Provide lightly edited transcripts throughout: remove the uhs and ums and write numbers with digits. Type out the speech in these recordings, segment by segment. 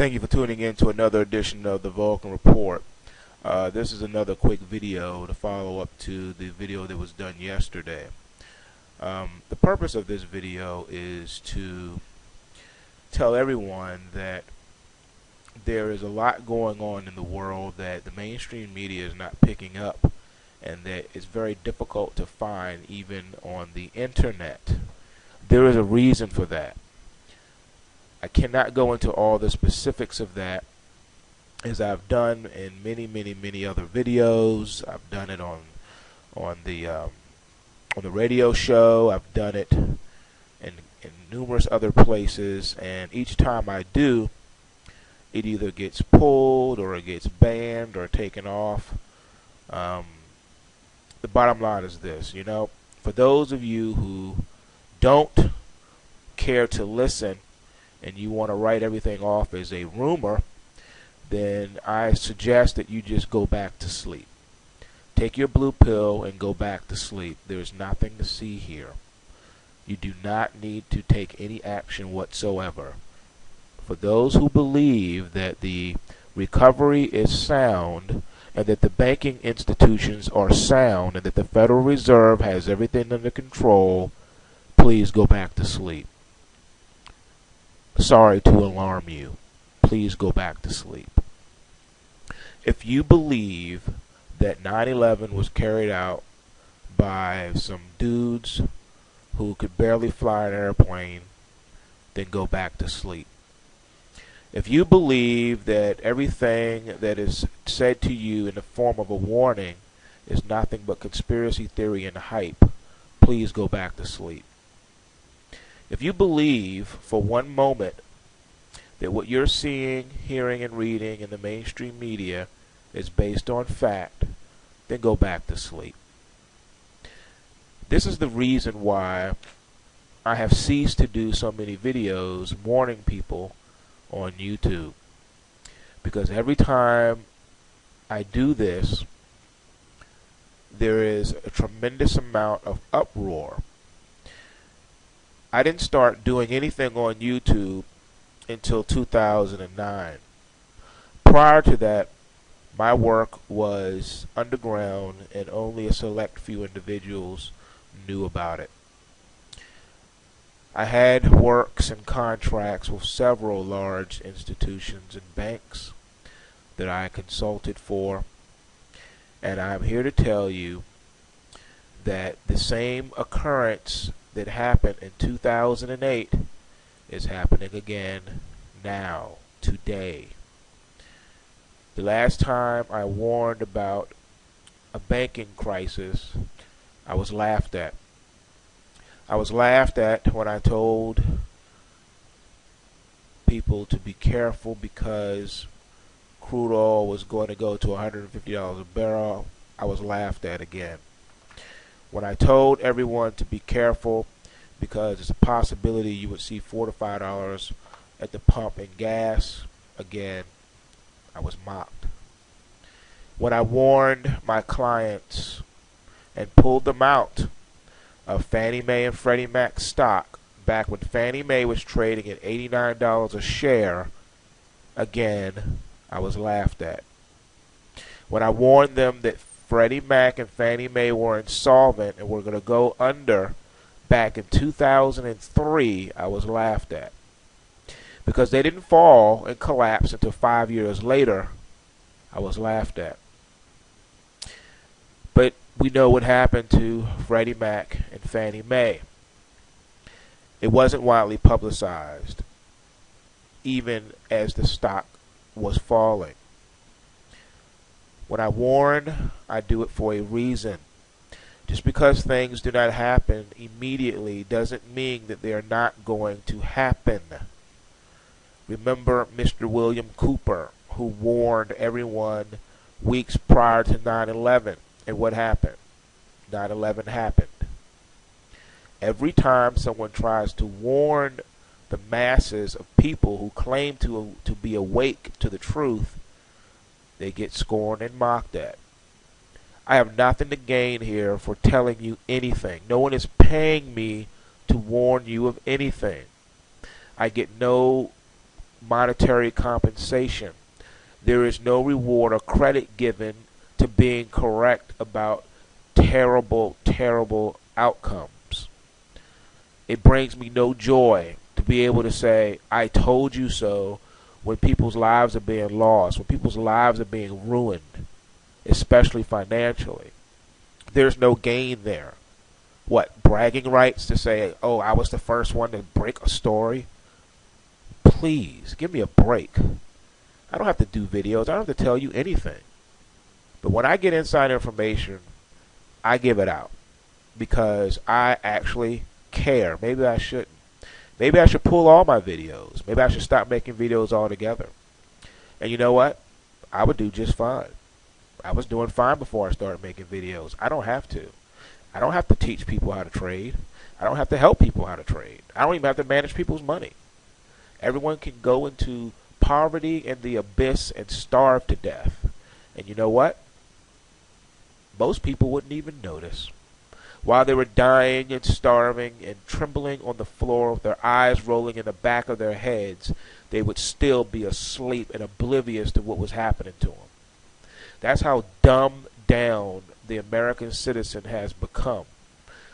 Thank you for tuning in to another edition of the Vulcan Report. This is another quick video to follow up to the video that was done yesterday. The purpose of this video is to tell everyone that there is a lot going on in the world that the mainstream media is not picking up, and that it's very difficult to find even on the internet. There is a reason for that. I cannot go into all the specifics of that, as I've done in many other videos. I've done it on the radio show. I've done it in numerous other places, and each time I do, it either gets pulled or it gets banned or taken off. The bottom line is this, for those of you who don't care to listen and you want to write everything off as a rumor, then I suggest that you just go back to sleep. Take your blue pill and go back to sleep. There's nothing to see here. You do not need to take any action whatsoever. For those who believe that the recovery is sound and that the banking institutions are sound and that the Federal Reserve has everything under control, please go back to sleep. Sorry to alarm you. Please go back to sleep. If you believe that 9/11 was carried out by some dudes who could barely fly an airplane, then go back to sleep. If you believe that everything that is said to you in the form of a warning is nothing but conspiracy theory and hype, please go back to sleep. If you believe for one moment that what you're seeing, hearing, and reading in the mainstream media is based on fact, then go back to sleep. This is the reason why I have ceased to do so many videos warning people on YouTube. Because every time I do this, there is a tremendous amount of uproar. I didn't start doing anything on YouTube until 2009. Prior to that, my work was underground and only a select few individuals knew about it. I had works and contracts with several large institutions and banks that I consulted for, and I'm here to tell you that the same occurrence that happened in 2008 is happening again now, today. The last time I warned about a banking crisis, I was laughed at. I was laughed at when I told people to be careful because crude oil was going to go to $150 a barrel. I was laughed at again. When I told everyone to be careful because it's a possibility you would see $4 to $5 at the pump in gas, again, I was mocked. When I warned my clients and pulled them out of Fannie Mae and Freddie Mac stock back when Fannie Mae was trading at $89 a share, again, I was laughed at. When I warned them that Freddie Mac and Fannie Mae were insolvent and were going to go under back in 2003, I was laughed at. Because they didn't fall and collapse until 5 years later, I was laughed at. But we know what happened to Freddie Mac and Fannie Mae. It wasn't widely publicized, even as the stock was falling. When I warn, I do it for a reason. Just because things do not happen immediately doesn't mean that they are not going to happen. Remember Mr. William Cooper, who warned everyone weeks prior to 9/11, and what happened? 9/11 happened. Every time someone tries to warn the masses of people who claim to be awake to the truth, they get scorned and mocked at. I have nothing to gain here for telling you anything. No one is paying me to warn you of anything. I get no monetary compensation. There is no reward or credit given to being correct about terrible, terrible outcomes. It brings me no joy to be able to say, I told you so, when people's lives are being lost, when people's lives are being ruined, especially financially. There's no gain there. What, bragging rights to say, oh, I was the first one to break a story? Please, give me a break. I don't have to do videos. I don't have to tell you anything. But when I get inside information, I give it out because I actually care. Maybe I shouldn't. Maybe I should pull all my videos. Maybe I should stop making videos altogether. And you know what? I would do just fine. I was doing fine before I started making videos. I don't have to. I don't have to teach people how to trade. I don't have to help people how to trade. I don't even have to manage people's money. Everyone can go into poverty in the abyss and starve to death. And you know what? Most people wouldn't even notice. While they were dying and starving and trembling on the floor with their eyes rolling in the back of their heads, they would still be asleep and oblivious to what was happening to them. That's how dumbed down the American citizen has become.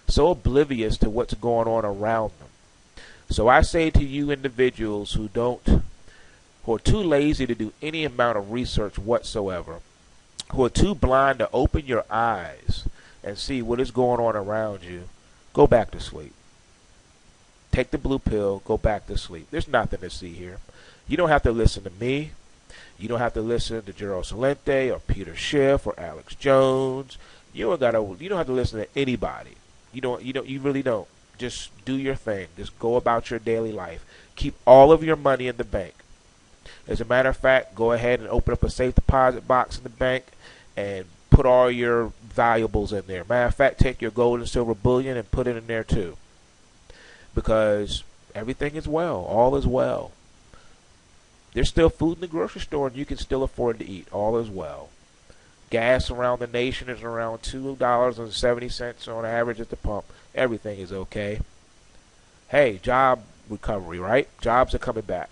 So oblivious to what's going on around them. So I say to you individuals who are too lazy to do any amount of research whatsoever, who are too blind to open your eyes and see what is going on around you, go back to sleep. Take the blue pill, go back to sleep. There's nothing to see here. You don't have to listen to me. You don't have to listen to Gerald Celente or Peter Schiff or Alex Jones. You don't have to listen to anybody. You really don't. Just do your thing. Just go about your daily life. Keep all of your money in the bank. As a matter of fact, go ahead and open up a safe deposit box in the bank and put all your valuables in there. Matter of fact, take your gold and silver bullion and put it in there too. Because everything is well. All is well. There's still food in the grocery store and you can still afford to eat. All is well. Gas around the nation is around $2.70 on average at the pump. Everything is okay. Hey, job recovery, right? Jobs are coming back.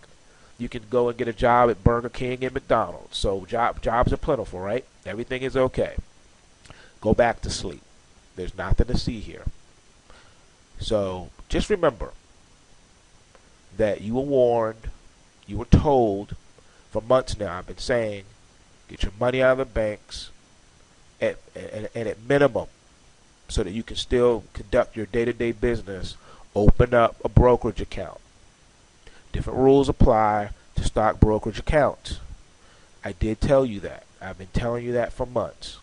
You can go and get a job at Burger King and McDonald's. So jobs are plentiful, right? Everything is okay. Go back to sleep. There's nothing to see here. So just remember that you were warned, you were told for months now. I've been saying, get your money out of the banks and at minimum, so that you can still conduct your day-to-day business, open up a brokerage account. Different rules apply to stock brokerage accounts. I did tell you that. I've been telling you that for months.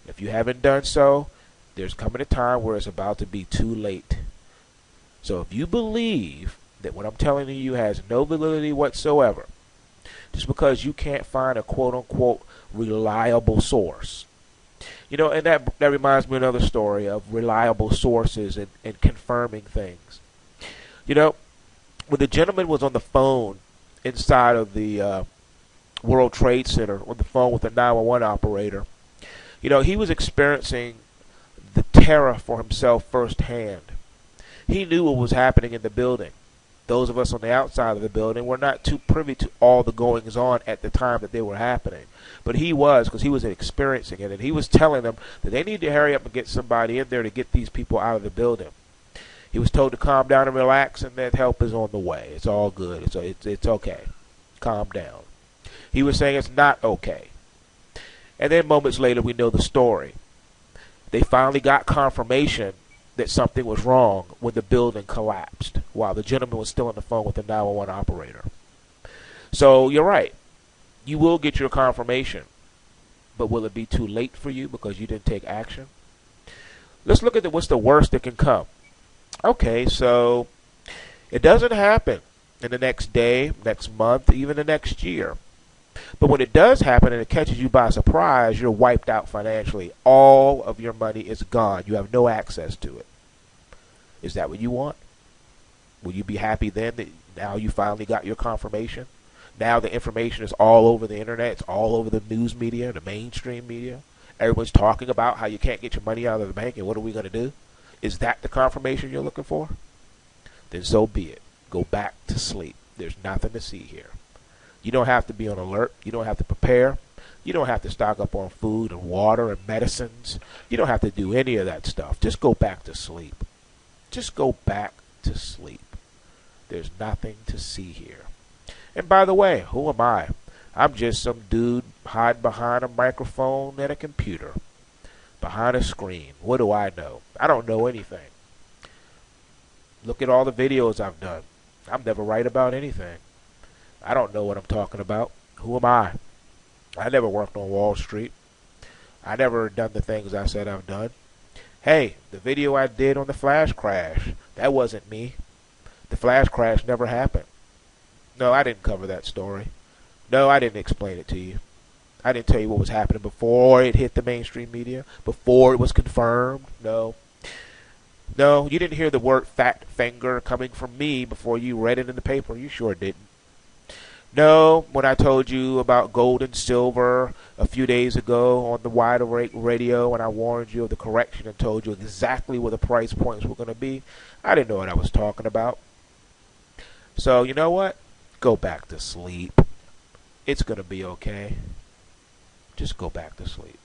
If you haven't done so, there's coming a time where it's about to be too late. So if you believe that what I'm telling you has no validity whatsoever, just because you can't find a quote-unquote reliable source. You know, and that reminds me of another story of reliable sources and confirming things. You know, when the gentleman was on the phone inside of the World Trade Center, on the phone with the 911 operator, you know, he was experiencing the terror for himself firsthand. He knew what was happening in the building. Those of us on the outside of the building were not too privy to all the goings on at the time that they were happening. But he was, because he was experiencing it, and he was telling them that they need to hurry up and get somebody in there to get these people out of the building. He was told to calm down and relax, and that help is on the way. It's all good. It's okay. Calm down. He was saying it's not okay. And then moments later, we know the story. They finally got confirmation that something was wrong when the building collapsed while the gentleman was still on the phone with the 911 operator. So you're right. You will get your confirmation. But will it be too late for you because you didn't take action? Let's look at what's the worst that can come. Okay, so it doesn't happen in the next day, next month, even the next year. But when it does happen and it catches you by surprise, you're wiped out financially. All of your money is gone. You have no access to it. Is that what you want? Will you be happy then that now you finally got your confirmation? Now the information is all over the internet. It's all over the news media, the mainstream media. Everyone's talking about how you can't get your money out of the bank and what are we going to do? Is that the confirmation you're looking for? Then so be it. Go back to sleep. There's nothing to see here. You don't have to be on alert. You don't have to prepare. You don't have to stock up on food and water and medicines. You don't have to do any of that stuff. Just go back to sleep. Just go back to sleep. There's nothing to see here. And by the way, who am I? I'm just some dude hiding behind a microphone and a computer. Behind a screen. What do I know? I don't know anything. Look at all the videos I've done. I'm never right about anything. I don't know what I'm talking about. Who am I? I never worked on Wall Street. I never done the things I said I've done. Hey, the video I did on the flash crash, that wasn't me. The flash crash never happened. No, I didn't cover that story. No, I didn't explain it to you. I didn't tell you what was happening before it hit the mainstream media, before it was confirmed. No. No, you didn't hear the word fat finger coming from me before you read it in the paper. You sure didn't. No, when I told you about gold and silver a few days ago on the Wide Awake radio, and I warned you of the correction and told you exactly where the price points were going to be, I didn't know what I was talking about. So, you know what? Go back to sleep. It's going to be okay. Just go back to sleep.